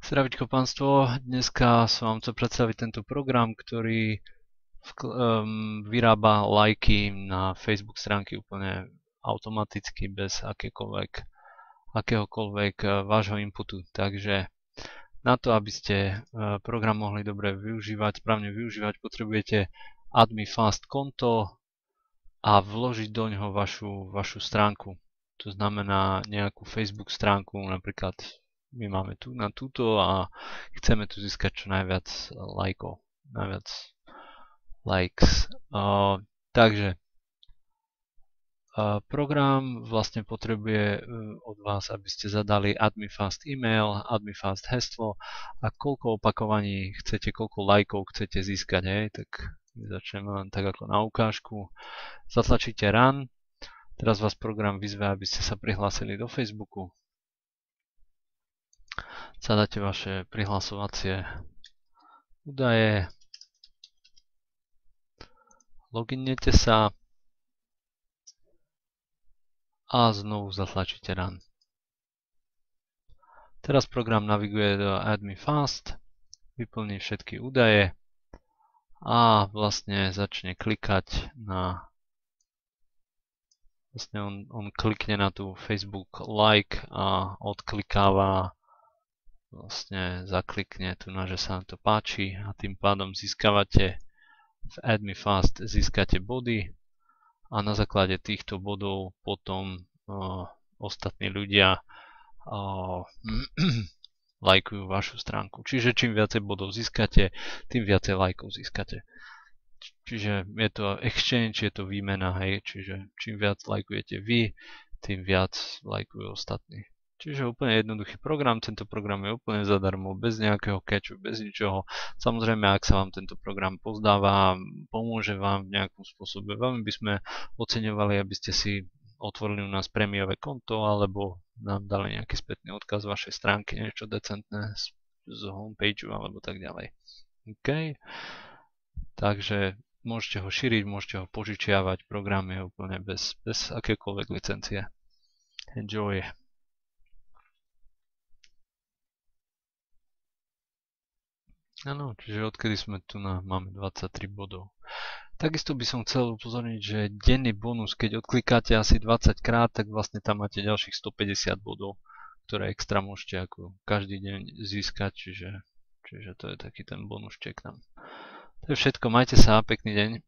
Zdravíčko pánstvo, dneska som vám chcel predstaviť tento program, ktorý vyrába lajky na Facebook stránky úplne automaticky bez akéhokoľvek vášho inputu. Takže na to, aby ste program mohli dobre využívať, správne využívať, potrebujete AdmiFast konto a vložiť do ňoho vašu stránku. To znamená nejakú Facebook stránku, napríklad my máme tu na túto a chceme tu získať čo najviac lajkov, najviac likes. Takže program vlastne potrebuje od vás, aby ste zadali AdmiFast e-mail, AdmiFast heslo a koľko opakovaní chcete, koľko lajkov chcete získať. Tak začneme len tak ako na ukážku. Zatlačíte Run. Teraz vás program vyzve, aby ste sa prihlásili do Facebooku. Zadáte vaše prihlasovacie údaje, loginnete sa a znovu zatlačíte Run. Teraz program naviguje do AdmiFast, vyplní všetky údaje a vlastne začne klikať na on klikne na tú Facebook like a odklikáva, vlastne zaklikne tu na, že sa vám to páči a tým pádom získavate v AdmiFast získate body a na základe týchto bodov potom ostatní ľudia lajkujú vašu stránku. Čiže čím viacej bodov získate, tým viacej lajkov získate. Čiže je to exchange, je to výmena, hej, čiže čím viac lajkujete vy, tým viac lajkujú ostatní. Čiže úplne jednoduchý program, tento program je úplne zadarmo, bez nejakého catchu, bez ničoho. Samozrejme, ak sa vám tento program pozdáva, pomôže vám v nejakom spôsobe, veľmi by sme oceňovali, aby ste si otvorili u nás prémiové konto, alebo nám dali nejaký spätný odkaz z vašej stránky, niečo decentné z homepageu, alebo tak ďalej. OK. Takže môžete ho šíriť, môžete ho požičiavať, program je úplne bez akékoľvek licencie. Enjoy! Áno, čiže odkedy sme tu máme 23 bodov. Takisto by som chcel upozorniť, že denný bonus, keď odklikáte asi 20 krát, tak vlastne tam máte ďalších 150 bodov, ktoré extra môžete ako každý deň získať, čiže to je taký ten bonus check tam. To je všetko, majte sa, pekný deň.